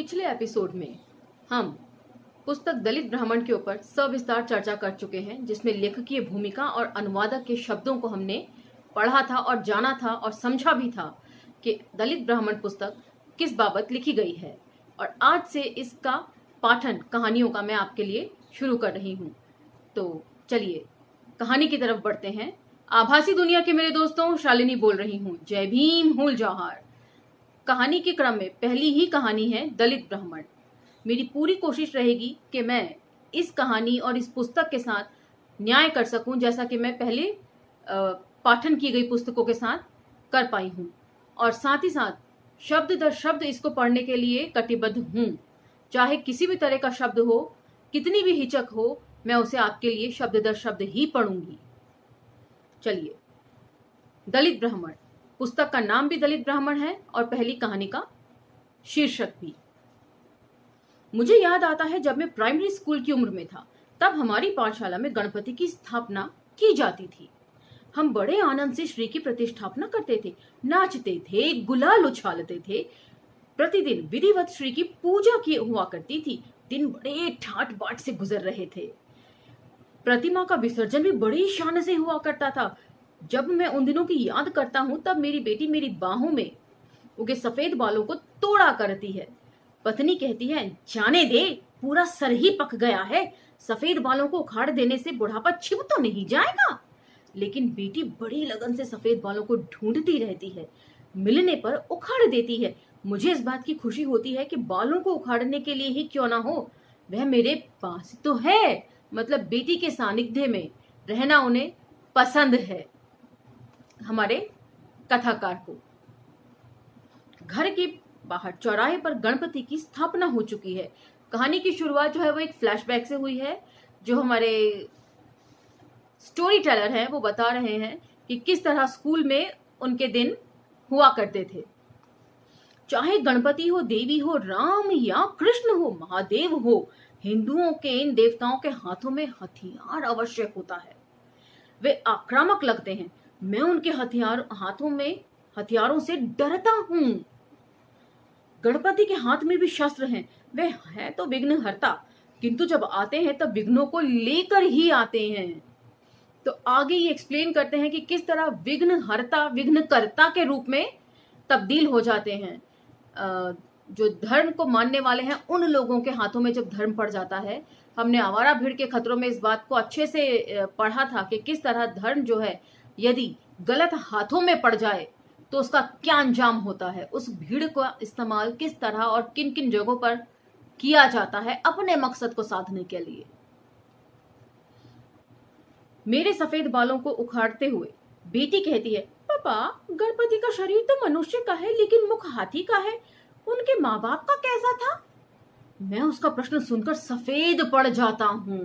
पिछले एपिसोड में हम पुस्तक दलित ब्राह्मण के ऊपर सविस्तार चर्चा कर चुके हैं, जिसमें लेखकीय भूमिका और अनुवादक के शब्दों को हमने पढ़ा था और जाना था और समझा भी था कि दलित ब्राह्मण पुस्तक किस बाबत लिखी गई है। और आज से इसका पाठन कहानियों का मैं आपके लिए शुरू कर रही हूँ। तो चलिए कहानी की तरफ बढ़ते हैं। आभासी दुनिया के मेरे दोस्तों, शालिनी बोल रही हूँ। जय भीम, हुल जौहार। कहानी के क्रम में पहली ही कहानी है दलित ब्राह्मण। मेरी पूरी कोशिश रहेगी कि मैं इस कहानी और इस पुस्तक के साथ न्याय कर सकूं, जैसा कि मैं पहले पाठन की गई पुस्तकों के साथ कर पाई हूं, और साथ ही साथ शब्द दर शब्द इसको पढ़ने के लिए कटिबद्ध हूं। चाहे किसी भी तरह का शब्द हो, कितनी भी हिचक हो, मैं उसे आपके लिए शब्द दर शब्द ही पढ़ूंगी। चलिए, दलित ब्राह्मण पुस्तक का नाम भी दलित ब्राह्मण है और पहली कहानी का शीर्षक भी। मुझे याद आता है, जब मैं प्राइमरी स्कूल की उम्र में था, तब हमारी पाठशाला में गणपति की स्थापना की जाती थी। हम बड़े आनंद से श्री की प्रतिष्ठापना करते थे, नाचते थे, गुलाल उछालते थे। प्रतिदिन विधिवत श्री की पूजा की हुआ करती थी। दिन बड़े ठाट बाट से गुजर रहे थे। प्रतिमा का विसर्जन भी बड़ी शान से हुआ करता था। जब मैं उन दिनों की याद करता हूँ, तब मेरी बेटी मेरी बाहों में उगे सफेद बालों को तोड़ा करती है। पत्नी कहती है, जाने दे, पूरा सर ही पक गया है, सफेद बालों को उखाड़ देने से बुढ़ापा छिप तो नहीं जाएगा। लेकिन बेटी बड़ी लगन से सफेद बालों को ढूंढती रहती है, मिलने पर उखाड़ देती है। मुझे इस बात की खुशी होती है कि बालों को उखाड़ने के लिए ही क्यों ना हो, वह मेरे पास तो है। मतलब बेटी के सानिध्य में रहना उन्हें पसंद है। हमारे कथाकार को घर के बाहर चौराहे पर गणपति की स्थापना हो चुकी है। कहानी की शुरुआत जो है वो एक फ्लैशबैक से हुई है, जो हमारे स्टोरी टेलर हैं वो बता रहे हैं कि किस तरह स्कूल में उनके दिन हुआ करते थे। चाहे गणपति हो, देवी हो, राम या कृष्ण हो, महादेव हो, हिंदुओं के इन देवताओं के हाथों में हथियार अवश्य होता है। वे आक्रामक लगते हैं। मैं उनके हाथों में हथियारों से डरता हूं। गणपति के हाथ में भी शस्त्र हैं। वे है तो विघ्न हरता, किंतु जब आते हैं तब विघ्नों को लेकर ही आते हैं। तो आगे ये एक्सप्लेन करते हैं कि किस तरह विघ्न हरता विघ्न कर्ता के रूप में तब्दील हो जाते हैं। जो धर्म को मानने वाले हैं, उन लोगों के हाथों में जब धर्म पड़ जाता है। हमने आवारा भीड़ के खतरों में इस बात को अच्छे से पढ़ा था कि किस तरह धर्म जो है, यदि गलत हाथों में पड़ जाए तो उसका क्या अंजाम होता है। उस भीड़ का इस्तेमाल किस तरह और किन किन जगहों पर किया जाता है अपने मकसद को साधने के लिए। मेरे सफेद बालों को उखाड़ते हुए बेटी कहती है, पापा, गणपति का शरीर तो मनुष्य का है, लेकिन मुख हाथी का है। उनके माँ बाप का कैसा था? मैं उसका प्रश्न सुनकर सफेद पड़ जाता हूं।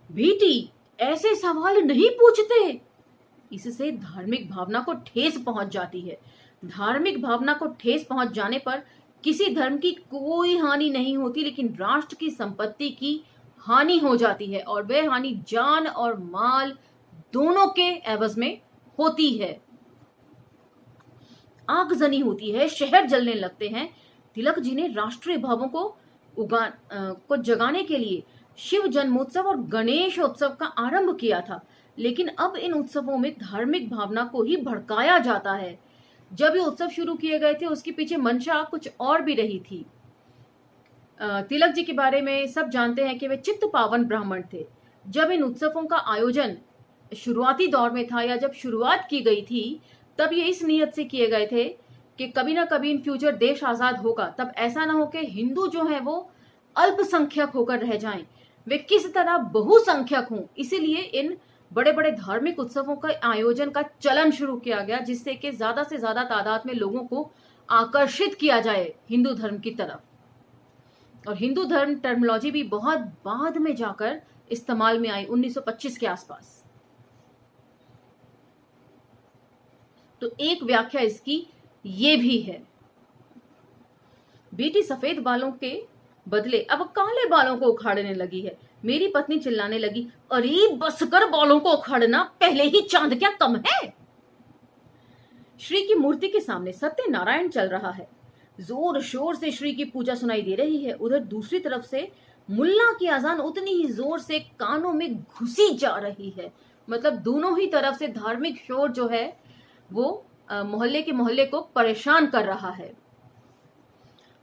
बेटी, ऐसे सवाल नहीं पूछते। इससे धार्मिक भावना को ठेस पहुंच जाती है। धार्मिक भावना को ठेस पहुंच जाने पर किसी धर्म की कोई हानि नहीं होती, लेकिन राष्ट्र की संपत्ति की हानि हो जाती है, और वह हानि जान और माल दोनों के एवज में होती है। आगजनी होती है, शहर जलने लगते हैं। तिलक जी ने राष्ट्रीय भावों को जगाने के लिए शिव जन्मोत्सव और गणेश उत्सव का आरंभ किया था, लेकिन अब इन उत्सवों में धार्मिक भावना को ही भड़काया जाता है। जब ये उत्सव शुरू किए गए थे, उसके पीछे मंशा कुछ और भी रही थी। तिलक जी के बारे में सब जानते हैं कि वे चित्त पावन ब्राह्मण थे। जब इन उत्सवों का आयोजन शुरुआती दौर में था, या जब शुरुआत की गई थी, तब ये इस नियत से किए गए थे कि कभी ना कभी इन फ्यूचर देश आजाद होगा, तब ऐसा ना हो कि हिंदू जो है वो अल्पसंख्यक होकर रह जाएं, वे किस तरह बहुसंख्यक हों। इसीलिए इन बड़े बड़े धार्मिक उत्सवों का आयोजन का चलन शुरू किया गया, जिससे कि ज्यादा से ज्यादा तादाद में लोगों को आकर्षित किया जाए हिंदू धर्म की तरफ। और हिंदू धर्म टर्मिनोलॉजी भी बहुत बाद में जाकर इस्तेमाल में आई, 1925 के आसपास। तो एक व्याख्या इसकी ये भी है। बेटी सफेद बालों के बदले अब काले बालों को उखाड़ने लगी है। मेरी पत्नी चिल्लाने लगी, अरे बस कर, बालों को उखाड़ना, पहले ही चांद क्या कम है। श्री की मूर्ति के सामने सत्यनारायण चल रहा है। जोर शोर से श्री की पूजा सुनाई दे रही है। उधर दूसरी तरफ से मुल्ला की अजान उतनी ही जोर से कानों में घुसी जा रही है। मतलब दोनों ही तरफ से धार्मिक शोर जो है वो मोहल्ले के मोहल्ले को परेशान कर रहा है।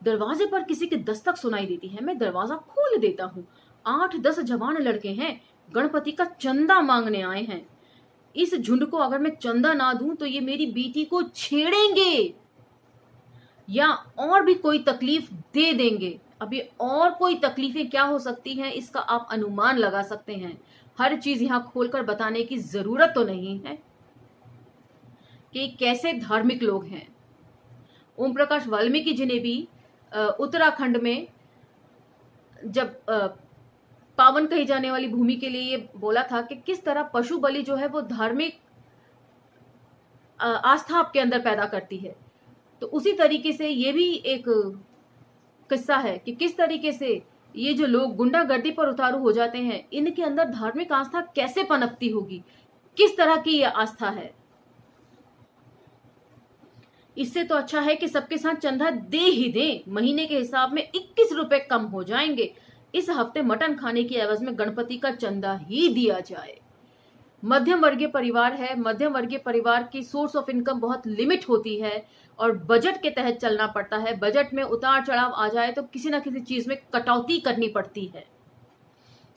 दरवाजे पर किसी की दस्तक सुनाई देती है। मैं दरवाजा खोल देता हूँ। 8-10 जवान लड़के हैं, गणपति का चंदा मांगने आए हैं। इस झुंड को अगर मैं चंदा ना दूं तो ये मेरी बेटी को छेड़ेंगे या और भी कोई तकलीफ दे देंगे। अब ये और कोई तकलीफें क्या हो सकती हैं इसका आप अनुमान लगा सकते हैं। हर चीज यहां खोलकर बताने की जरूरत तो नहीं है कि कैसे धार्मिक लोग हैं। ओम प्रकाश वाल्मीकि जी ने भी उत्तराखंड में जब पावन कही जाने वाली भूमि के लिए ये बोला था कि किस तरह पशु बलि जो है वो धार्मिक आस्था आपके अंदर पैदा करती है, तो उसी तरीके से ये भी एक किस्सा है कि किस तरीके से ये जो लोग गुंडागर्दी पर उतारू हो जाते हैं, इनके अंदर धार्मिक आस्था कैसे पनपती होगी, किस तरह की यह आस्था है। इससे तो अच्छा है कि सबके साथ चंदा दे ही दें। महीने के हिसाब में 21 रुपए कम हो जाएंगे। इस हफ्ते मटन खाने की एवज में गणपति का चंदा ही दिया जाए। मध्यम वर्गीय परिवार है। मध्यम वर्गीय परिवार की सोर्स ऑफ इनकम बहुत लिमिट होती है और बजट के तहत चलना पड़ता है। बजट में उतार चढ़ाव आ जाए तो किसी ना किसी चीज में कटौती करनी पड़ती है।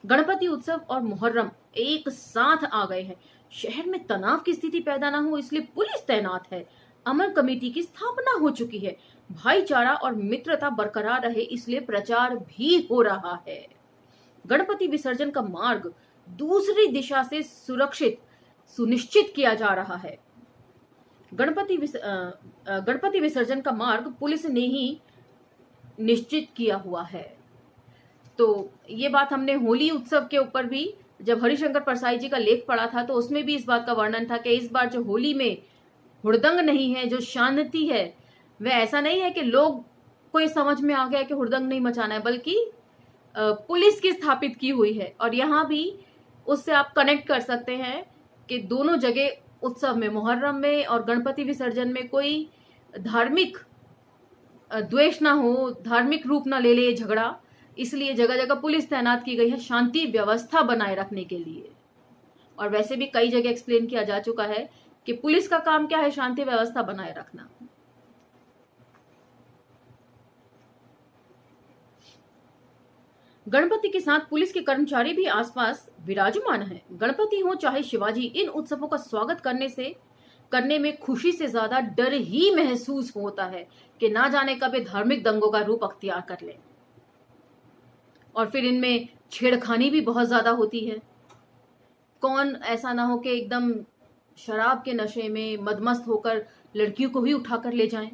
गणपति उत्सव और मुहर्रम एक साथ आ गए हैं। शहर में तनाव की स्थिति पैदा ना हो इसलिए पुलिस तैनात है। अमर कमेटी की स्थापना हो चुकी है। भाईचारा और मित्रता बरकरार रहे इसलिए प्रचार भी हो रहा है। गणपति विसर्जन का मार्ग दूसरी दिशा से सुनिश्चित किया जा रहा है। गणपति विसर्जन का मार्ग पुलिस ने ही निश्चित किया हुआ है। तो ये बात हमने होली उत्सव के ऊपर भी, जब हरिशंकर परसाई जी का लेख पढ़ा था तो उसमें भी इस बात का वर्णन था कि इस बार जो होली में हुड़दंग नहीं है, जो शांति है, वह ऐसा नहीं है कि लोग को ये समझ में आ गया कि हुड़दंग नहीं मचाना है, बल्कि पुलिस की स्थापित की हुई है। और यहाँ भी उससे आप कनेक्ट कर सकते हैं कि दोनों जगह उत्सव में, मुहर्रम में और गणपति विसर्जन में कोई धार्मिक द्वेष ना हो, धार्मिक रूप ना ले ले झगड़ा, इसलिए जगह जगह पुलिस तैनात की गई है शांति व्यवस्था बनाए रखने के लिए। और वैसे भी कई जगह एक्सप्लेन किया जा चुका है कि पुलिस का काम क्या है, शांति व्यवस्था बनाए रखना। गणपति के साथ पुलिस के कर्मचारी भी आसपास विराजमान हैं। गणपति हो चाहे शिवाजी, इन उत्सवों का स्वागत करने में खुशी से ज्यादा डर ही महसूस होता है कि ना जाने कब ये धार्मिक दंगों का रूप अख्तियार कर ले। और फिर इनमें छेड़खानी भी बहुत ज्यादा होती है। कौन ऐसा ना हो कि एकदम शराब के नशे में मदमस्त होकर लड़कियों को ही उठाकर ले जाएं।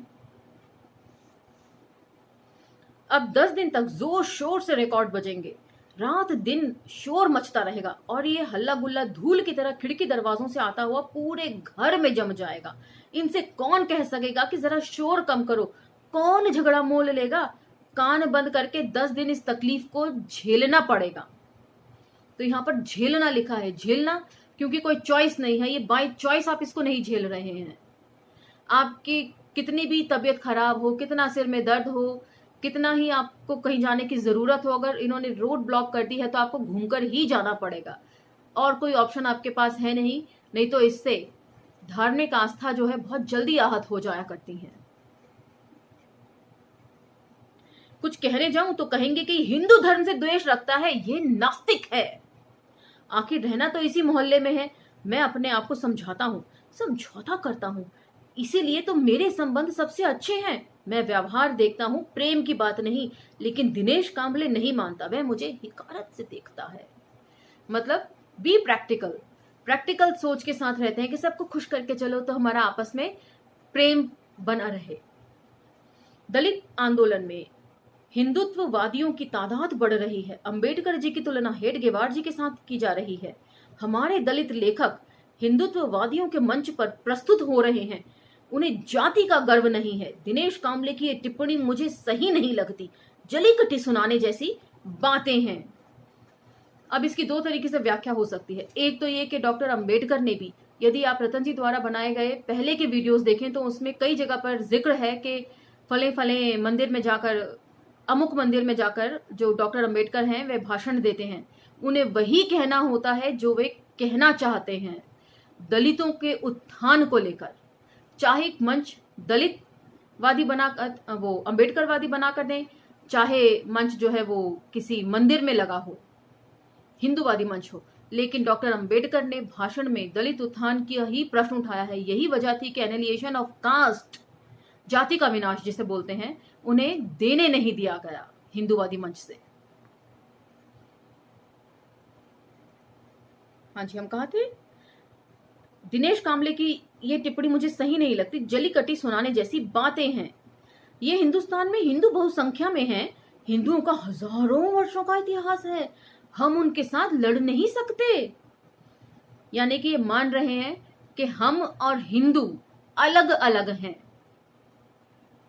अब 10 दिन तक जोर शोर से रिकॉर्ड बजेंगे। रात दिन शोर मचता रहेगा और ये हल्ला गुल्ला धूल की तरह खिड़की दरवाजों से आता हुआ पूरे घर में जम जाएगा। इनसे कौन कह सकेगा कि जरा शोर कम करो? कौन झगड़ा मोल लेगा? कान बंद करके 10 दिन इस तकलीफ को झेलना पड़ेगा। तो यहाँ पर झेलना लिखा है, झेलना, क्योंकि कोई चॉइस नहीं है। ये बाय चॉइस आप इसको नहीं झेल रहे हैं। आपकी कितनी भी तबीयत खराब हो, कितना सिर में दर्द हो, कितना ही आपको कहीं जाने की जरूरत हो, अगर इन्होंने रोड ब्लॉक कर दी है तो आपको घूमकर ही जाना पड़ेगा और कोई ऑप्शन आपके पास है नहीं तो इससे धार्मिक आस्था जो है बहुत जल्दी आहत हो जाया करती है। कुछ कहने जाऊं तो कहेंगे कि हिंदू धर्म से द्वेष रखता है, ये नास्तिक है। आखिर रहना तो इसी मोहल्ले में है। मैं अपने आप को समझौता करता हूं, इसीलिए तो मेरे संबंध सबसे अच्छे हैं। मैं व्यवहार देखता हूं, प्रेम की बात नहीं। लेकिन दिनेश कांबले नहीं मानता, वह मुझे हिकारत से देखता है। मतलब बी प्रैक्टिकल सोच के साथ रहते हैं कि सबको खुश करके चलो तो हमारा आपस में प्रेम बना रहे। दलित आंदोलन में हिंदुत्ववादियों की तादाद बढ़ रही है। अंबेडकर जी की तुलना हेडगेवार जी के साथ की जा रही है। हमारे दलित लेखक हिंदुत्ववादियों के मंच पर प्रस्तुत हो रहे हैं। उन्हें जाति का गर्व नहीं है। दिनेश कांबले की ये टिप्पणी मुझे सही नहीं लगती। जली कटी सुनाने जैसी बातें हैं। अब इसकी 2 तरीके से व्याख्या हो सकती है। एक तो ये कि डॉक्टर अंबेडकर ने भी, यदि आप रतन जी द्वारा बनाए गए पहले के वीडियोस देखें तो उसमें कई जगह पर जिक्र है कि फले फले मंदिर में जाकर, अमुक मंदिर में जाकर जो डॉक्टर अंबेडकर हैं वे भाषण देते हैं, उन्हें वही कहना होता है जो वे कहना चाहते हैं दलितों के उत्थान को लेकर। चाहे एक मंच दलित वादी बनाकर, वो अंबेडकरवादी बनाकर दें, चाहे मंच जो है वो किसी मंदिर में लगा हो, हिंदूवादी मंच हो, लेकिन डॉक्टर अंबेडकर ने भाषण में दलित उत्थान की ही प्रश्न उठाया है। यही वजह थी कि एनिलिएशन ऑफ कास्ट, जाति का विनाश जिसे बोलते हैं, उन्हें देने नहीं दिया गया हिंदूवादी मंच से। हाँ जी, हम कहा थे दिनेश कांबले की ये टिप्पणी मुझे सही नहीं लगती। जलीकट्टी सुनाने जैसी बातें हैं। ये हिंदुस्तान में हिंदू बहुसंख्या में हैं, हिंदुओं का हजारों वर्षों का इतिहास है, हम उनके साथ लड़ नहीं सकते। यानी कि ये मान रहे हैं कि हम और हिंदू अलग अलग हैं।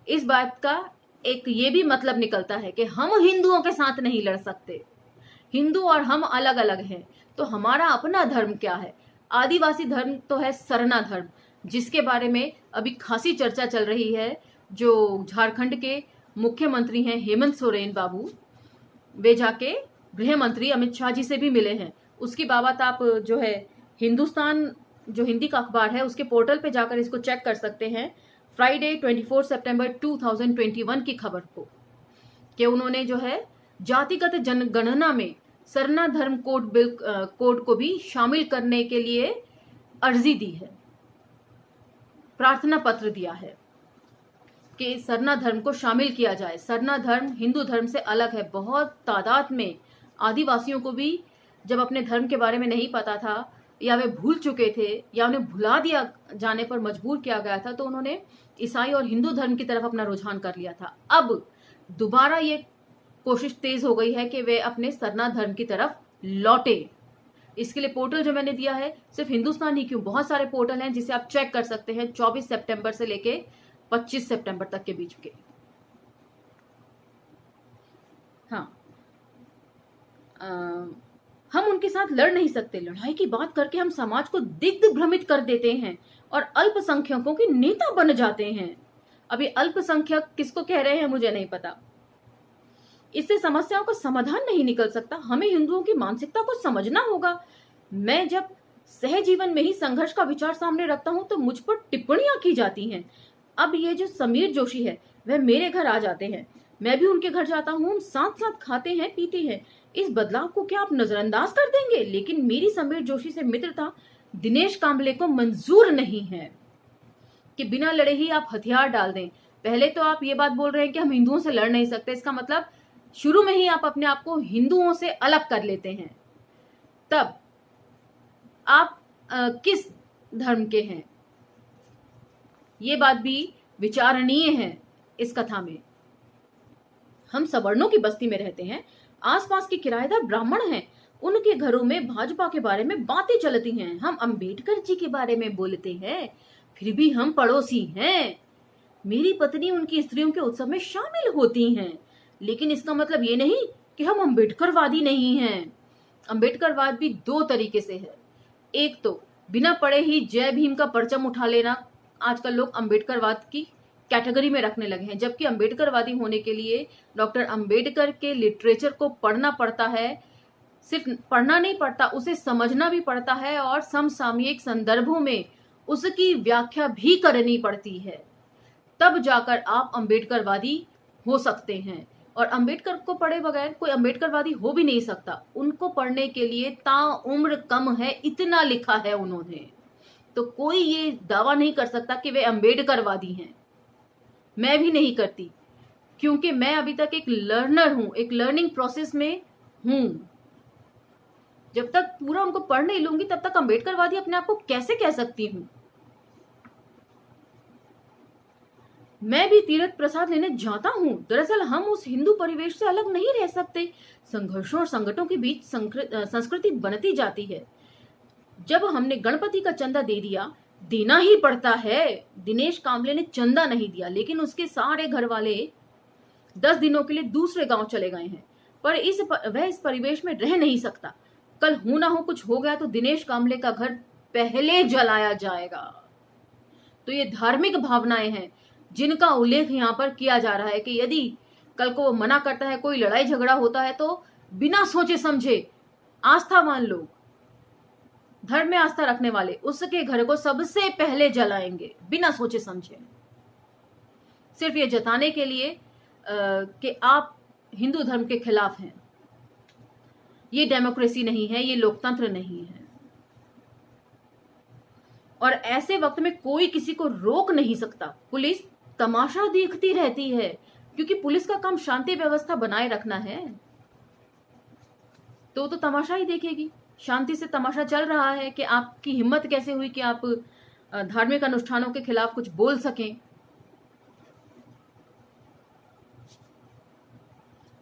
इस बात का एक ये भी मतलब निकलता है कि हम हिंदुओं के साथ नहीं लड़ सकते। हिंदू और हम अलग अलग हैं, तो हमारा अपना धर्म क्या है? आदिवासी धर्म तो है सरना धर्म, जिसके बारे में अभी खासी चर्चा चल रही है। जो झारखंड के मुख्यमंत्री हैं हेमंत सोरेन बाबू, वे जाके गृह मंत्री अमित शाह जी से भी मिले हैं। उसकी बाबत आप जो है हिंदुस्तान, जो हिंदी का अखबार है, उसके पोर्टल पे जाकर इसको चेक कर सकते हैं। फ्राइडे 24 सितंबर 2021 की खबर को, कि उन्होंने जो है जातिगत जनगणना में सरना धर्म कोड को भी शामिल करने के लिए अर्जी दी है, प्रार्थना पत्र दिया है कि सरना धर्म को शामिल किया जाए। सरना धर्म हिंदू धर्म से अलग है। बहुत तादाद में आदिवासियों को भी जब अपने धर्म के बारे में नहीं पता था, या वे भूल चुके थे, या उन्हें भुला दिया जाने पर मजबूर किया गया था, तो उन्होंने ईसाई और हिंदू धर्म की तरफ अपना रुझान कर लिया था। अब दोबारा ये कोशिश तेज हो गई है कि वे अपने सरना धर्म की तरफ लौटे। इसके लिए पोर्टल जो मैंने दिया है, सिर्फ हिंदुस्तान ही क्यों, बहुत सारे पोर्टल हैं जिसे आप चेक कर सकते हैं 24 सितंबर से लेके 25 सितंबर तक के बीच के। हाँ, हम उनके साथ लड़ नहीं सकते। लड़ाई की बात करके हम समाज को दिग्भ्रमित कर देते हैं और अल्पसंख्यकों के नेता बन जाते हैं। अभी अल्पसंख्यक किसको कह रहे हैं मुझे नहीं पता। इससे समस्याओं का समाधान नहीं निकल सकता। हमें हिंदुओं की मानसिकता को समझना होगा। मैं जब सहजीवन में ही संघर्ष का विचार सामने रखता हूं तो मुझ पर टिप्पणियां की जाती हैं। अब ये जो समीर जोशी है, वह मेरे घर आ जाते हैं, मैं भी उनके घर जाता हूँ, हम साथ साथ खाते हैं पीते हैं। इस बदलाव को क्या आप नजरअंदाज कर देंगे? लेकिन मेरी समीर जोशी से मित्रता दिनेश कांबले को मंजूर नहीं है कि बिना लड़े ही आप हथियार डाल दें। पहले तो आप ये बात बोल रहे हैं कि हम हिंदुओं से लड़ नहीं सकते, इसका मतलब शुरू में ही आप अपने आप को हिंदुओं से अलग कर लेते हैं। तब आप किस धर्म के हैं, ये बात भी विचारणीय है इस कथा में। हम सवर्णों की बस्ती में रहते हैं, आसपास के किराएदार ब्राह्मण हैं, उनके घरों में भाजपा के बारे में बातें चलती हैं। हम अंबेडकर जी के बारे में बोलते हैं, फिर भी हम पड़ोसी हैं। मेरी पत्नी उनकी स्त्रियों के उत्सव में शामिल होती हैं, लेकिन इसका मतलब ये नहीं कि हम अंबेडकरवादी नहीं हैं। अंबेडकरवाद भी दो तरीके से है। एक तो बिना पढ़े ही जय भीम का परचम उठा लेना, आजकल लोग अंबेडकरवाद की कैटेगरी में रखने लगे हैं, जबकि अंबेडकरवादी होने के लिए डॉक्टर अंबेडकर के लिटरेचर को पढ़ना पड़ता है। सिर्फ पढ़ना नहीं पड़ता, उसे समझना भी पड़ता है और समसामयिक संदर्भों में उसकी व्याख्या भी करनी पड़ती है। तब जाकर आप अंबेडकरवादी हो सकते हैं। और अंबेडकर को पढ़े बगैर कोई अंबेडकरवादी हो भी नहीं सकता। उनको पढ़ने के लिए ताउम्र कम है, इतना लिखा है उन्होंने। तो कोई ये दावा नहीं कर सकता कि वे अंबेडकरवादी हैं। मैं भी नहीं करती, क्योंकि मैं अभी तक एक लर्नर हूं, एक लर्निंग प्रोसेस में हूं। जब तक पूरा उनको पढ़ नहीं लूंगी तब तक अंबेडकरवादी अपने आप को कैसे कह सकती हूं। मैं भी तीर्थ प्रसाद लेने जाता हूं। दरअसल हम उस हिंदू परिवेश से अलग नहीं रह सकते। संघर्षों और संकटों के बीच संस्कृति बनती जाती है। जब हमने गणपति का चंदा दे दिया, देना ही पड़ता है। दिनेश कांबले ने चंदा नहीं दिया, लेकिन उसके सारे घर वाले 10 दिनों के लिए दूसरे गांव चले गए हैं। पर वह इस परिवेश में रह नहीं सकता। कल हो ना हो कुछ हो गया तो दिनेश कांबले का घर पहले जलाया जाएगा। तो ये धार्मिक भावनाएं हैं। जिनका उल्लेख यहाँ पर किया जा रहा है कि यदि कल को वो मना करता है, कोई लड़ाई झगड़ा होता है, तो बिना सोचे समझे आस्थावान लोग, धर्म में आस्था रखने वाले उसके घर को सबसे पहले जलाएंगे बिना सोचे समझे, सिर्फ ये जताने के लिए कि आप हिंदू धर्म के खिलाफ हैं। ये डेमोक्रेसी नहीं है, ये लोकतंत्र नहीं है। और ऐसे वक्त में कोई किसी को रोक नहीं सकता। पुलिस तमाशा देखती रहती है, क्योंकि पुलिस का काम शांति व्यवस्था बनाए रखना है। तो तमाशा ही देखेगी। शांति से तमाशा चल रहा है कि आपकी हिम्मत कैसे हुई कि आप धार्मिक अनुष्ठानों के खिलाफ कुछ बोल सकें।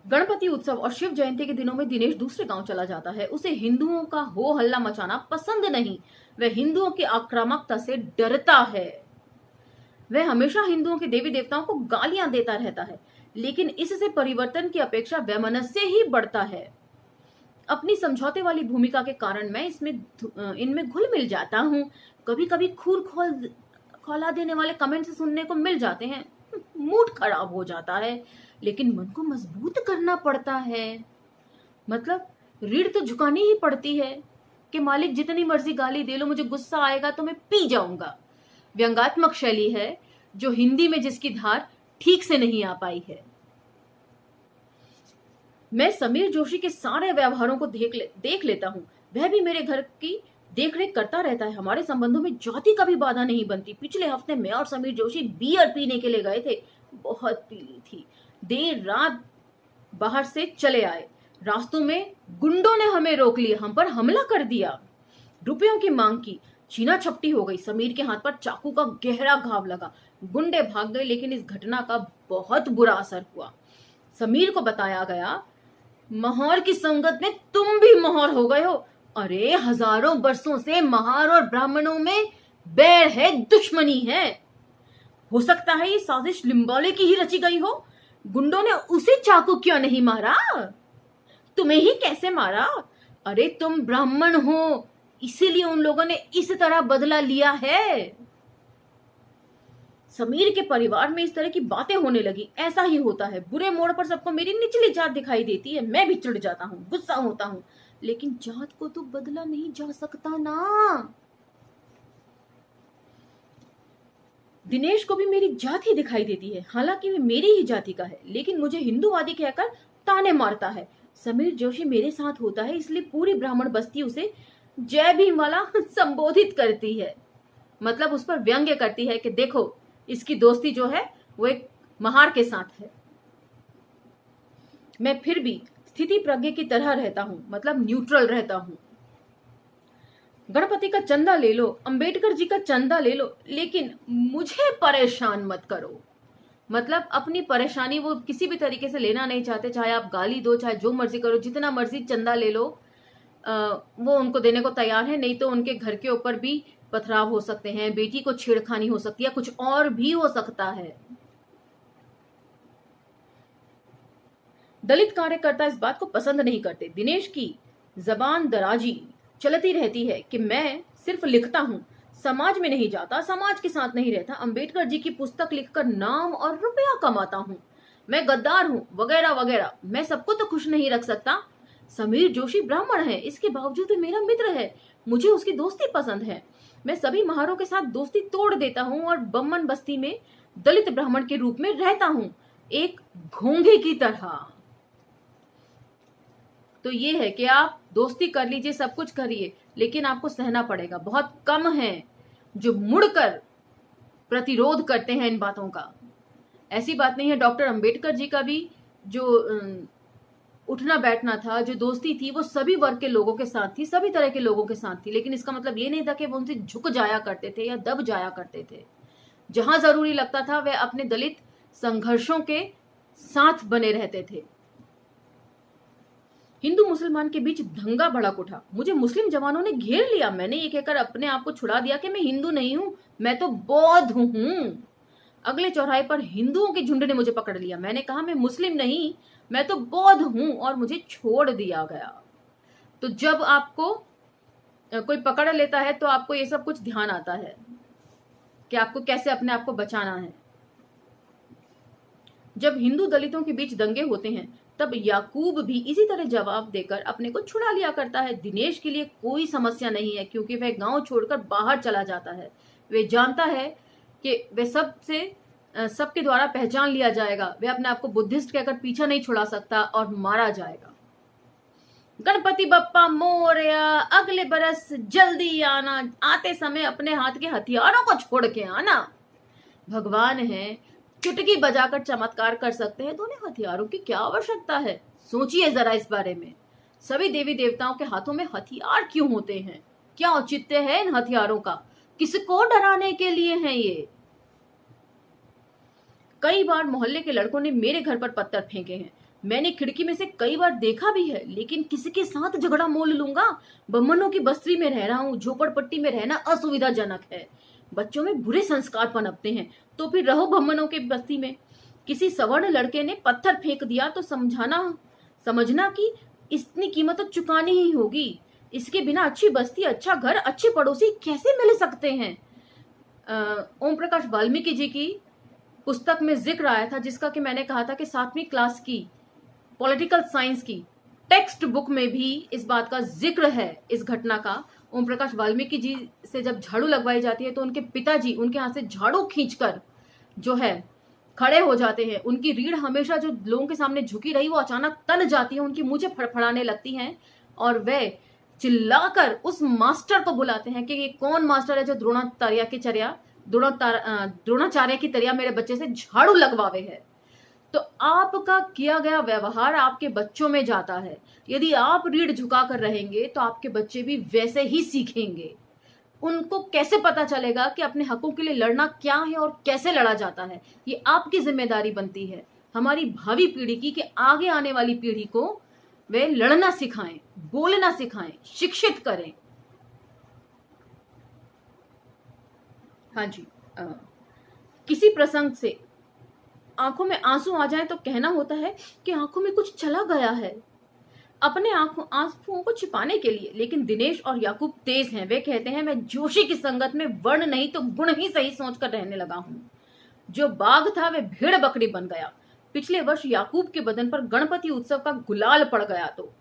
गणपति उत्सव और शिव जयंती के दिनों में दिनेश दूसरे गांव चला जाता है। उसे हिंदुओं का हो हल्ला मचाना पसंद नहीं। वह हिंदुओं की आक्रामकता से डरता है। वह हमेशा हिंदुओं के देवी देवताओं को गालियां देता रहता है, लेकिन इससे परिवर्तन की अपेक्षा वैमनस्य ही बढ़ता है। अपनी समझौते वाली भूमिका के कारण मैं इनमें घुल मिल जाता हूँ। कभी कभी खौला देने वाले कमेंट्स सुनने को मिल जाते हैं, मूड खराब हो जाता है, लेकिन मन को मजबूत करना पड़ता है। मतलब रीढ़ तो झुकानी ही पड़ती है कि मालिक जितनी मर्जी गाली दे लो, मुझे गुस्सा आएगा तो मैं पी जाऊंगा। व्यंग्यात्मक शैली है जो हिंदी में जिसकी धार ठीक से नहीं आ पाई है। मैं समीर जोशी के सारे व्यवहारों को देख लेता हूँ। वह भी मेरे घर की देखरेख करता रहता है। हमारे संबंधों में जाति का भी बाधा नहीं बनती। पिछले हफ्ते मैं और समीर जोशी बियर पीने के लिए गए थे। बहुत पी ली थी। देर रात बाहर से चले आए। रास्तों में गुंडों ने हमें रोक लिया, हम पर हमला कर दिया, रुपयों की मांग की, छीना छपटी हो गई। समीर के हाथ पर चाकू का गहरा घाव लगा। गुंडे भाग गए, लेकिन इस घटना का बहुत बुरा असर हुआ। समीर को बताया गया, महार की संगत में तुम भी महार हो गए हो। अरे हजारों वर्षों से महार और ब्राह्मणों में बैर है, दुश्मनी है। हो सकता है ये साजिश लिम्बाले की ही रची गई हो। गुंडों ने उसे चाकू क्यों नहीं मारा? तुम्हें ही कैसे मारा? अरे तुम ब्राह्मण हो, इसीलिए उन लोगों ने इस तरह बदला लिया है। समीर के परिवार में इस तरह की बातें होने लगी। ऐसा ही होता है, बुरे मोड़ पर सबको मेरी निचली जात दिखाई देती है। मैं भी चिढ़ जाता हूँ, गुस्सा होता हूँ, लेकिन जात को तो बदला नहीं जा सकता ना। दिनेश को भी मेरी जात ही दिखाई देती है, हालांकि वे मेरी ही जाति का है, लेकिन मुझे हिंदूवादी कहकर ताने मारता है। समीर जोशी मेरे साथ होता है, इसलिए पूरी ब्राह्मण बस्ती उसे जय भीम वाला संबोधित करती है। मतलब उस पर व्यंग्य करती है कि देखो इसकी दोस्ती जो है वो एक महार के साथ है। मैं फिर भी स्थिति प्रज्ञ की तरह रहता हूं, मतलब न्यूट्रल रहता हूं। गणपति का चंदा ले लो, अंबेडकर जी का चंदा ले लो, लेकिन मुझे परेशान मत करो। मतलब अपनी परेशानी वो किसी भी तरीके से लेना नहीं चाहते। चाहे आप गाली दो, चाहे जो मर्जी करो, जितना मर्जी चंदा ले लो, वो उनको देने को तैयार है। नहीं तो उनके घर के ऊपर भी पथराव हो सकते हैं, बेटी को छेड़खानी हो सकती है, कुछ और भी हो सकता है। दलित कार्यकर्ता इस बात को पसंद नहीं करते। दिनेश की जबान दराजी चलती रहती है कि मैं सिर्फ लिखता हूं, समाज में नहीं जाता, समाज के साथ नहीं रहता, अंबेडकर जी की पुस्तक लिखकर नाम और रुपया कमाता हूं, मैं गद्दार हूं, वगैरह वगैरह। मैं सबको तो खुश नहीं रख सकता। समीर जोशी ब्राह्मण है, इसके बावजूद भी मेरा मित्र है, मुझे उसकी दोस्ती पसंद है। मैं सभी महारों के साथ दोस्ती तोड़ देता हूं और बम्मन बस्ती में दलित ब्राह्मण के रूप में रहता हूं, एक घोंघे की तरह। तो ये है कि आप दोस्ती कर लीजिए, सब कुछ करिए, लेकिन आपको सहना पड़ेगा। बहुत कम हैं जो मुड़कर प्रतिरोध करते हैं इन बातों का। ऐसी बात नहीं है। डॉक्टर अंबेडकर जी का भी जो उठना बैठना था, जो दोस्ती थी, वो सभी वर्ग के लोगों के साथ थी, सभी तरह के लोगों के साथ थी, लेकिन इसका मतलब ये नहीं था कि वो उनसे झुक जाया करते थे या दब जाया करते थे। जहां जरूरी लगता था वह अपने दलित संघर्षों के साथ बने रहते थे। हिंदू मुसलमान के बीच दंगा भड़क उठा। मुझे मुस्लिम जवानों ने घेर लिया। मैंने ये कहकर अपने आप को छुड़ा दिया कि मैं हिंदू नहीं हूं, मैं तो बौद्ध हूं। अगले चौराहे पर हिंदुओं के झुंड ने मुझे पकड़ लिया। मैंने कहा मैं मुस्लिम नहीं, मैं तो बौद्ध हूं, और मुझे छोड़ दिया गया। तो जब आपको कोई पकड़ लेता है तो आपको ये सब कुछ ध्यान आता है कि आपको कैसे अपने आप को बचाना है। जब हिंदू दलितों के बीच दंगे होते हैं तब याकूब भी इसी तरह जवाब देकर अपने को छुड़ा लिया करता है। दिनेश के लिए कोई समस्या नहीं है क्योंकि वह गांव छोड़कर बाहर चला जाता है। वे जानता है कि वे सबके द्वारा पहचान लिया जाएगा। वे अपने आप को बुद्धिस्ट कहकर पीछा नहीं छुड़ा सकता और मारा जाएगा। गणपति बप्पा मोरया, अगले बरस जल्दी आना, आते समय अपने हाथ के हथियारों को छोड़ के आना। भगवान है, चुटकी बजाकर चमत्कार कर सकते हैं तो उन्हें हथियारों की क्या आवश्यकता है? सोचिए जरा इस बारे में। सभी देवी देवताओं के हाथों में हथियार क्यों होते हैं? क्या औचित्य है इन हथियारों का? किसको डराने के लिए हैं ये? कई बार मोहल्ले के लड़कों ने मेरे घर पर पत्थर फेंके हैं। मैंने खिड़की में से कई बार देखा भी है, लेकिन किसके साथ झगड़ा मोल लूंगा? बम्मनों की बस्ती में रह रहा हूँ। झोपड़पट्टी में रहना असुविधाजनक है। बच्चों में बुरे संस्कार पनपते हैं, तो फिर रहो बम्मनों के बस्ती में। किसी सवर्ण लड़के ने पत्थर फेंक दिया तो समझना कि इतनी कीमत तो चुकानी ही होगी। इसके बिना अच्छी बस्ती, अच्छा घर, अच्छे पड़ोसी कैसे मिल सकते हैं? ओम प्रकाश वाल्मीकि जी की पुस्तक में जिक्र आया था, जिसका कि मैंने कहा था कि 7वीं क्लास की पॉलिटिकल साइंस की टेक्स्ट बुक में भी इस बात का जिक्र है, इस घटना का। ओम प्रकाश वाल्मीकि जी से जब झाड़ू लगवाई जाती है तो उनके पिताजी उनके हाथ से झाड़ू खींचकर जो है खड़े हो जाते हैं। उनकी रीढ़ हमेशा जो लोगों के सामने झुकी रही वो अचानक तन जाती है, उनकी मूंछें फड़फड़ाने लगती हैं और वे चिल्लाकर उस मास्टर को बुलाते हैं कि ये कौन मास्टर है जो द्रोणाचार्य की तरह मेरे बच्चे से झाड़ू लगवावे है। तो आपका किया गया व्यवहार आपके बच्चों में जाता है। यदि आप रीढ़ झुकाकर रहेंगे तो आपके बच्चे भी वैसे ही सीखेंगे। उनको कैसे पता चलेगा कि अपने हकों के लिए लड़ना क्या है और कैसे लड़ा जाता है? ये आपकी जिम्मेदारी बनती है हमारी भावी पीढ़ी की, कि आगे आने वाली पीढ़ी को वे लड़ना सिखाएं, बोलना सिखाएं, शिक्षित करें। हाँ जी, किसी प्रसंग से आंखों में आंसू आ जाए तो कहना होता है कि आंखों में कुछ चला गया है, अपने आंसुओं को छिपाने के लिए। लेकिन दिनेश और याकूब तेज हैं। वे कहते हैं, मैं जोशी की संगत में वर्ण नहीं तो गुण ही सही सोचकर रहने लगा हूं। जो बाघ था वह भेड़ बकरी बन गया। पिछले वर्ष याकूब के बदन पर गणपति उत्सव का गुलाल पड़ गया तो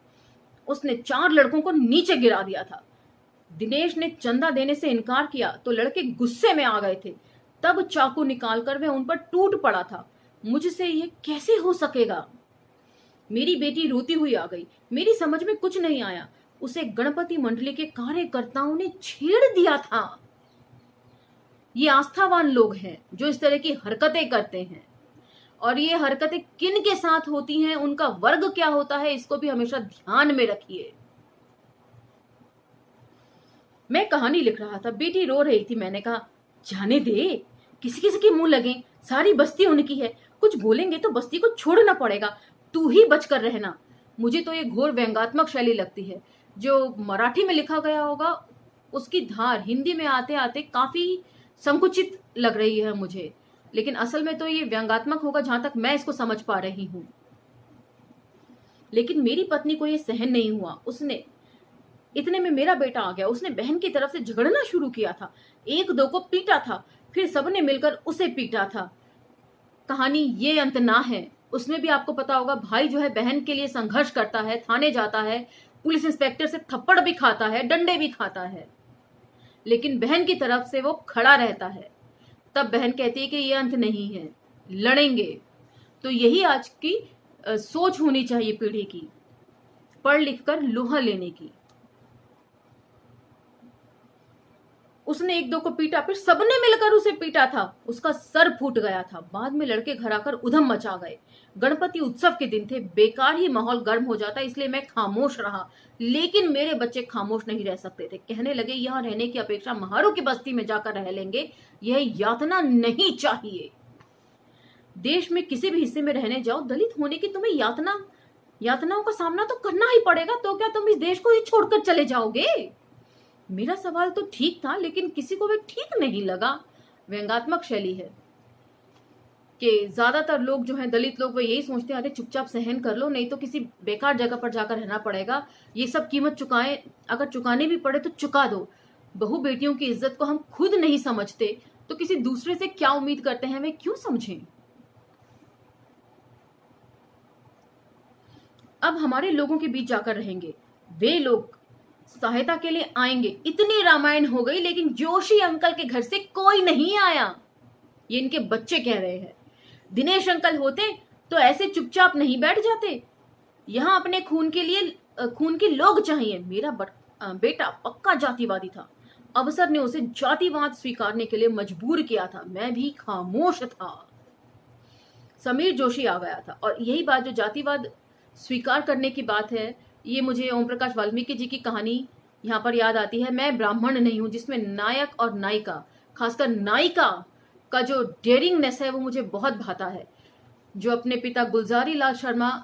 उसने 4 लड़कों को नीचे गिरा दिया था। दिनेश ने चंदा देने से इनकार किया तो लड़के गुस्से में आ गए थे। तब चाकू निकालकर वह उन पर टूट पड़ा था। मुझसे ये कैसे हो सकेगा? मेरी बेटी रोती हुई आ गई। मेरी समझ में कुछ नहीं आया। उसे गणपति मंडली के कार्यकर्ताओं ने छेड़ दिया था। ये आस्थावान लोग हैं जो इस तरह की हरकतें करते हैं, और ये हरकतें किन के साथ होती हैं, उनका वर्ग क्या होता है, इसको भी हमेशा ध्यान में रखिए। मैं कहानी लिख रहा था, बेटी रो रही थी। मैंने कहा, जाने दे, किसी किसी के मुंह लगे, सारी बस्ती उनकी है, कुछ बोलेंगे तो बस्ती को छोड़ना पड़ेगा, तू ही बचकर रहना। मुझे तो ये घोर व्यंग्यात्मक शैली लगती है। जो मराठी में लिखा गया होगा उसकी धार हिंदी में आते आते काफी संकुचित लग रही है मुझे, लेकिन असल में तो ये व्यंग्यात्मक होगा जहां तक मैं इसको समझ पा रही हूं। लेकिन मेरी पत्नी को ये सहन नहीं हुआ। उसने इतने में मेरा बेटा आ गया। उसने बहन की तरफ से झगड़ना शुरू किया था, 1-2 को पीटा था, फिर सबने मिलकर उसे पीटा था। कहानी ये अंत ना है, उसमें भी आपको पता होगा भाई जो है बहन के लिए संघर्ष करता है, थाने जाता है, पुलिस इंस्पेक्टर से थप्पड़ भी खाता है, डंडे भी खाता है, लेकिन बहन की तरफ से वो खड़ा रहता है। तब बहन कहती है कि ये अंत नहीं है, लड़ेंगे। तो यही आज की सोच होनी चाहिए पीढ़ी की, पढ़ लिख कर लोहा लेने की। उसने 1-2 को पीटा, फिर सबने मिलकर उसे पीटा था, उसका सर फूट गया था। बाद में लड़के घर आकर उधम मचा गए। गणपति उत्सव के दिन थे, बेकार ही माहौल गर्म हो जाता, इसलिए मैं खामोश रहा। लेकिन मेरे बच्चे खामोश नहीं रह सकते थे। कहने लगे, यहाँ रहने की अपेक्षा महारू की बस्ती में जाकर रह लेंगे, यह यातना नहीं चाहिए। देश में किसी भी हिस्से में रहने जाओ, दलित होने की तुम्हें यातनाओं का सामना तो करना ही पड़ेगा। तो क्या तुम इस देश को ही छोड़कर चले जाओगे? मेरा सवाल तो ठीक था, लेकिन किसी को वे ठीक नहीं लगा। व्यंग्यात्मक शैली है कि ज्यादातर लोग जो हैं दलित लोग, वो यही सोचते हैं, अरे चुपचाप सहन कर लो, नहीं तो किसी बेकार जगह पर जाकर रहना पड़ेगा। ये सब कीमत चुकाएं, अगर चुकाने भी पड़े तो चुका दो। बहू बेटियों की इज्जत को हम खुद नहीं समझते तो किसी दूसरे से क्या उम्मीद करते हैं, वे क्यों समझें? अब हमारे लोगों के बीच जाकर रहेंगे, वे लोग सहायता के लिए आएंगे। इतनी रामायण हो गई, लेकिन जोशी अंकल के घर से कोई नहीं आया। ये इनके बच्चे कह रहे हैं। दिनेश अंकल होते तो ऐसे चुपचाप नहीं बैठ जाते। यहाँ अपने खून के लिए खून के लोग चाहिए। मेरा बेटा पक्का जातिवादी था। अवसर ने उसे जातिवाद स्वीकारने के लिए मजबूर किया था। मैं भी खामोश था। समीर जोशी आ गया था, और यही बात जो जातिवाद स्वीकार करने की बात है, ये मुझे ओम प्रकाश वाल्मीकि जी की कहानी यहाँ पर याद आती है, मैं ब्राह्मण नहीं हूं, जिसमें नायक और नायिका, खासकर नायिका का जो डेयरिंगनेस है वो मुझे बहुत भाता है। जो अपने पिता गुलजारी लाल शर्मा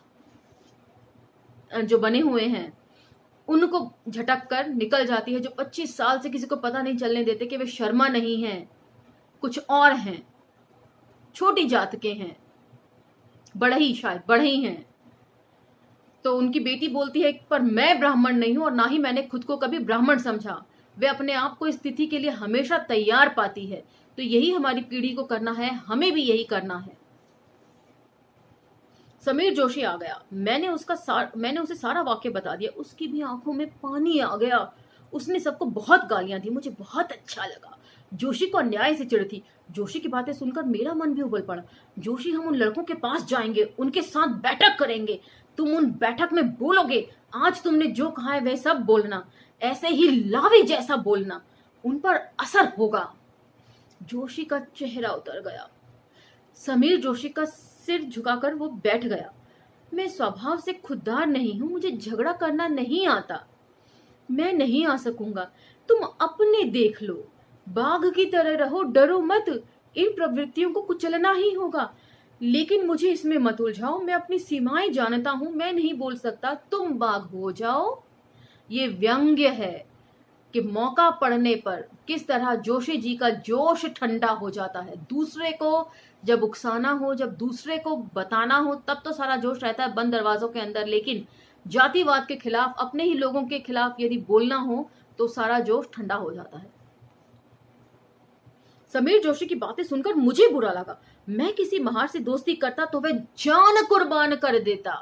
जो बने हुए हैं, उनको झटक कर निकल जाती है, जो 25 साल से किसी को पता नहीं चलने देते कि वे शर्मा नहीं हैं, कुछ और हैं, छोटी जात के हैं, बढ़ई, शायद बढ़ई हैं। तो उनकी बेटी बोलती है पर मैं ब्राह्मण नहीं हूं और ना ही मैंने खुद को कभी ब्राह्मण समझा। वे अपने आप को इस स्थिति के लिए हमेशा तैयार पाती है। तो यही हमारी पीढ़ी को करना है, हमें भी यही करना है। समीर जोशी आ गया। मैंने उसे सारा वाक्य बता दिया। उसकी भी आंखों में पानी आ गया। उसने सबको बहुत गालियां दी। मुझे बहुत अच्छा लगा। जोशी को अन्याय से चिढ़ थी। जोशी की बातें सुनकर मेरा मन भी उबल पड़ा। जोशी, हम उन लड़कों के पास जाएंगे, उनके साथ बैठक करेंगे। तुम उन बैठक में बोलोगे, आज तुमने जो कहा है वह सब बोलना, ऐसे ही लावे जैसा बोलना, उन पर असर होगा। जोशी का चेहरा उतर गया। समीर जोशी का सिर झुकाकर वो बैठ गया। मैं स्वभाव से खुददार नहीं हूं, मुझे झगड़ा करना नहीं आता। मैं नहीं आ सकूंगा। तुम अपने देख लो, बाघ की तरह रहो, डरो मत। इन प्रवृत्तियों को कुचलना ही होगा, लेकिन मुझे इसमें मत उलझाओ। मैं अपनी सीमाएं जानता हूं। मैं नहीं बोल सकता तुम बाघ हो जाओ। ये व्यंग्य है कि मौका पड़ने पर किस तरह जोशी जी का जोश ठंडा हो जाता है। दूसरे को जब उकसाना हो, जब दूसरे को बताना हो, तब तो सारा जोश रहता है बंद दरवाजों के अंदर, लेकिन जातिवाद के खिलाफ, अपने ही लोगों के खिलाफ यदि बोलना हो तो सारा जोश ठंडा हो जाता है। समीर जोशी की बातें सुनकर मुझे बुरा लगा। मैं किसी महार से दोस्ती करता तो वह जान कुर्बान कर देता।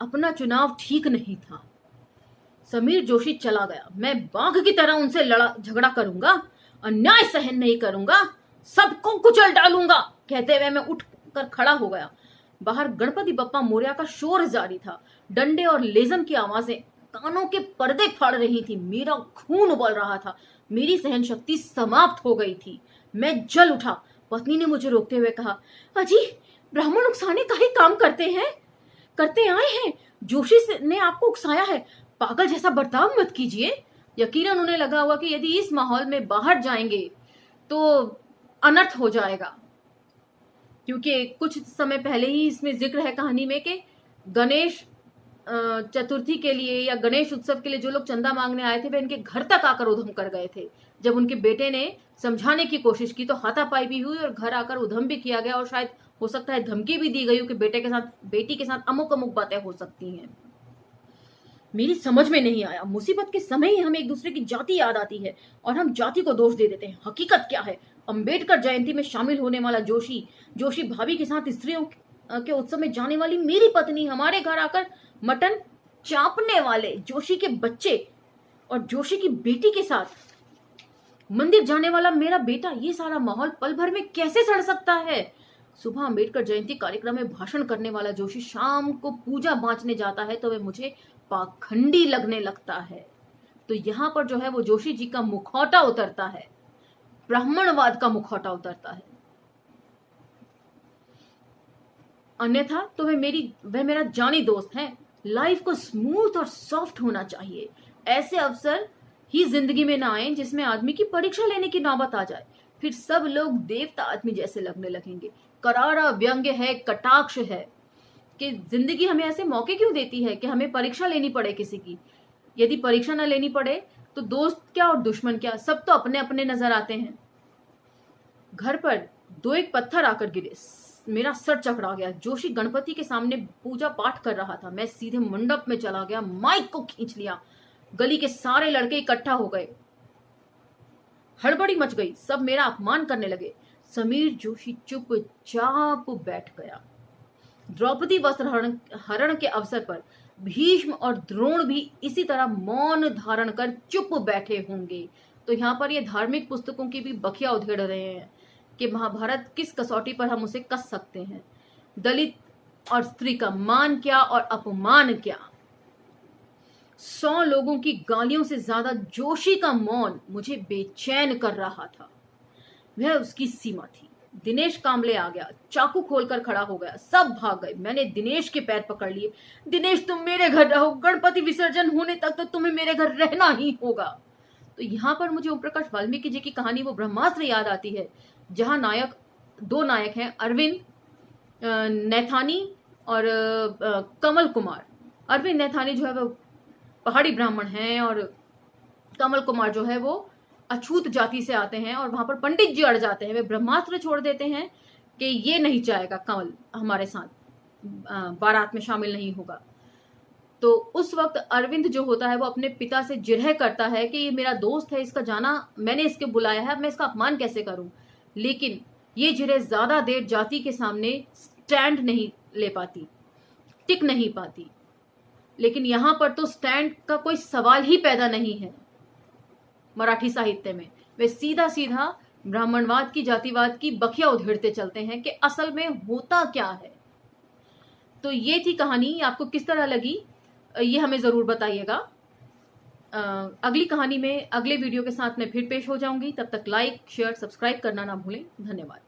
अपना चुनाव ठीक नहीं था। समीर जोशी चला गया। मैं बाघ की तरह उनसे झगड़ा करूंगा, अन्याय सहन नहीं करूंगा, सबको कुचल डालूंगा, कहते हुए मैं उठ कर खड़ा हो गया। बाहर गणपति बप्पा मोरया का शोर जारी था। डंडे और लेजम की आवाजें कानों के पर्दे फाड़ रही थी। मेरा खून उबल रहा था। मेरी सहन शक्ति समाप्त हो गई थी। मैं जल उठा। पत्नी ने मुझे रोकते हुए कहा, अजी, ब्राह्मण उकसाने का ही काम करते आए हैं। जोशी ने आपको उकसाया है। पागल जैसा बर्ताव मत कीजिए। यकीनन उन्हें लगा हुआ कि यदि इस माहौल में बाहर जाएंगे तो अनर्थ हो जाएगा, क्योंकि कुछ समय पहले ही इसमें जिक्र है कहानी में कि गणेश चतुर्थी के लिए या गणेश उत्सव के लिए जो लोग चंदा मांगने आए थे वे इनके घर तक आकर उधम कर गए थे। जब उनके बेटे ने समझाने की कोशिश की तो हाथापाई भी हुई और घर आकर उधम भी किया गया, और शायद हो सकता है धमकी भी दी गई हो कि बेटी के साथ अमुक अमुक बातें हो सकती हैं। मेरी समझ में नहीं आया। मुसीबत के समय ही हमें एक दूसरे की जाति याद आती है और हम जाति को दोष दे देते हैं। हकीकत क्या है? अंबेडकर जयंती में शामिल होने वाला जोशी भाभी के साथ स्त्रियों के उत्सव में जाने वाली मेरी पत्नी, हमारे घर आकर मटन चापने वाले जोशी के बच्चे और जोशी की बेटी के साथ मंदिर जाने वाला मेरा बेटा, ये सारा माहौल पल भर में कैसे सड़ सकता है? सुबह अंबेडकर जयंती कार्यक्रम में भाषण करने वाला जोशी शाम को पूजा बांचने जाता है तो वह मुझे पाखंडी लगने लगता है। तो यहाँ पर जो है वो जोशी जी का मुखौटा उतरता है, ब्राह्मणवाद का मुखौटा उतरता है। अन्यथा तो वह मेरा जानी दोस्त है। लाइफ को स्मूथ और सॉफ्ट होना चाहिए। ऐसे अवसर ही जिंदगी में ना आए जिसमें आदमी की परीक्षा लेने की नौबत आ जाए। फिर सब लोग देवता आदमी जैसे लगने लगेंगे। करारा व्यंग्य है, कटाक्ष है कि जिंदगी हमें ऐसे मौके क्यों देती है कि हमें परीक्षा लेनी पड़े किसी की। यदि परीक्षा ना लेनी पड़े तो दोस्त क्या और दुश्मन क्या, सब तो अपने अपने नजर आते हैं। घर पर दो एक पत्थर आकर गिरे, मेरा सर चकरा गया। जोशी गणपति के सामने पूजा पाठ कर रहा था। मैं सीधे मंडप में चला गया, माइक को खींच लिया। गली के सारे लड़के इकट्ठा हो गए, हड़बड़ी मच गई, सब मेरा अपमान करने लगे। समीर जोशी चुपचाप बैठ गया। द्रौपदी वस्त्र हरण के अवसर पर भीष्म और द्रोण भी इसी तरह मौन धारण कर चुप बैठे होंगे। तो यहाँ पर ये धार्मिक पुस्तकों की भी बखिया उधेड़ रहे हैं कि महाभारत किस कसौटी पर हम उसे कस सकते हैं। दलित और स्त्री का मान क्या और अपमान क्या। 100 लोगों की गालियों से ज्यादा जोशी का मौन मुझे बेचैन कर रहा था। वह उसकी सीमा थी। दिनेश कांबले आ गया, चाकू खोलकर खड़ा हो गया। सब भाग गए। मैंने दिनेश के पैर पकड़ लिए। दिनेश, तुम मेरे घर रहो, गणपति विसर्जन होने तक तो तुम्हें मेरे घर रहना ही होगा। तो यहाँ पर मुझे ओम प्रकाश वाल्मीकि जी की कहानी वो ब्रह्मास्त्र याद आती है, जहां दो नायक हैं, अरविंद नैथानी और कमल कुमार। अरविंद नैथानी जो है वो पहाड़ी ब्राह्मण हैं और कमल कुमार जो है वो अछूत जाति से आते हैं, और वहां पर पंडित जी अड़ जाते हैं। वे ब्रह्मास्त्र छोड़ देते हैं कि ये नहीं चाहेगा कमल हमारे साथ बारात में शामिल नहीं होगा। तो उस वक्त अरविंद जो होता है वो अपने पिता से जिरह करता है कि ये मेरा दोस्त है, इसका जाना मैंने इसके बुलाया है, मैं इसका अपमान कैसे करूं। लेकिन ये जिरह ज्यादा देर जाति के सामने स्टैंड नहीं ले पाती, टिक नहीं पाती। लेकिन यहां पर तो स्टैंड का कोई सवाल ही पैदा नहीं है। मराठी साहित्य में वे सीधा सीधा ब्राह्मणवाद की, जातिवाद की बखिया उधेड़ते चलते हैं कि असल में होता क्या है। तो ये थी कहानी। आपको किस तरह लगी ये हमें जरूर बताइएगा। अगली कहानी में अगले वीडियो के साथ मैं फिर पेश हो जाऊंगी। तब तक लाइक, शेयर, सब्सक्राइब करना ना भूलें। धन्यवाद।